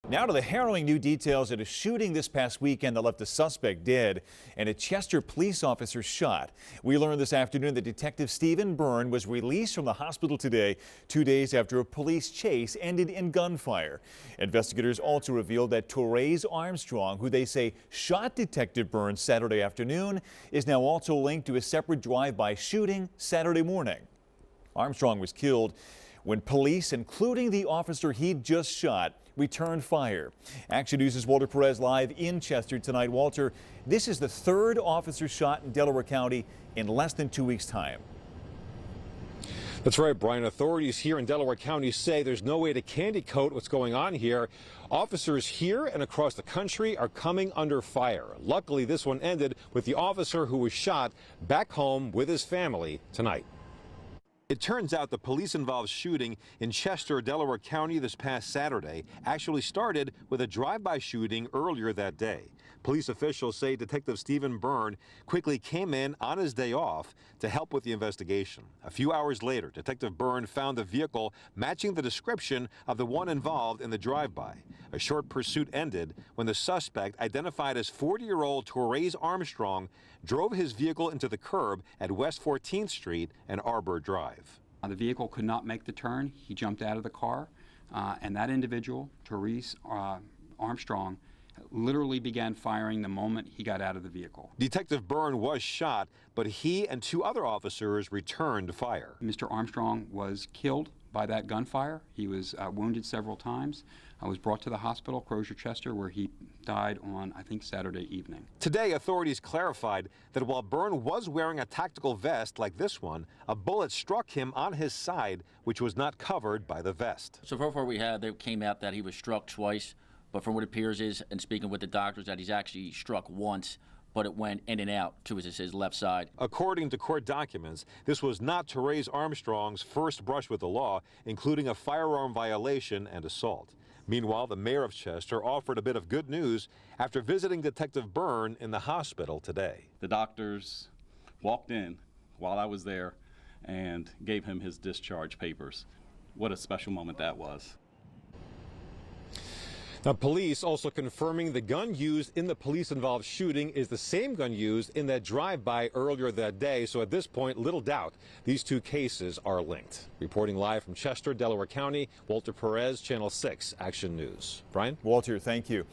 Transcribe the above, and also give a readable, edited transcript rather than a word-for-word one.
Now to the harrowing new details at a shooting this past weekend that left a suspect dead and a Chester police officer shot. We learned this afternoon that Detective Stephen Byrne was released from the hospital today, 2 days after a police chase ended in gunfire. Investigators also revealed that Therese Armstrong, who they say shot Detective Byrne Saturday afternoon, is now also linked to a separate drive-by shooting Saturday morning. Armstrong was killed when police, including the officer he'd just shot, returned fire. Action News' Walter Perez live in Chester tonight. Walter, this is the third officer shot in Delaware County in less than 2 weeks' time. That's right, Brian. Authorities here in Delaware County say there's no way to candy coat what's going on here. Officers here and across the country are coming under fire. Luckily, this one ended with the officer who was shot back home with his family tonight. It turns out the police-involved shooting in Chester, Delaware County this past Saturday actually started with a drive-by shooting earlier that day. Police officials say Detective Stephen Byrne quickly came in on his day off to help with the investigation. A few hours later, Detective Byrne found the vehicle matching the description of the one involved in the drive-by. A short pursuit ended when the suspect, identified as 40-year-old Therese Armstrong, drove his vehicle into the curb at West 14th Street and Arbor Drive. The vehicle could not make the turn. He jumped out of the car, and that individual, Therese Armstrong, literally began firing the moment he got out of the vehicle. Detective Byrne was shot, but he and two other officers returned fire. Mr. Armstrong was killed by that gunfire. He was wounded several times. Was brought to the hospital, Crozier Chester, where he died on, I think, Saturday evening. Today, authorities clarified that while Byrne was wearing a tactical vest like this one, a bullet struck him on his side, which was not covered by the vest. So far they came out that he was struck twice, but from what it appears is, and speaking with the doctors, that he's actually struck once, but it went in and out to his left side. According to court documents, this was not Therese Armstrong's first brush with the law, including a firearm violation and assault. Meanwhile, the mayor of Chester offered a bit of good news after visiting Detective Byrne in the hospital today. The doctors walked in while I was there and gave him his discharge papers. What a special moment that was. Now, police also confirming the gun used in the police-involved shooting is the same gun used in that drive-by earlier that day. So at this point, little doubt these two cases are linked. Reporting live from Chester, Delaware County, Walter Perez, Channel 6 Action News. Brian? Walter, thank you.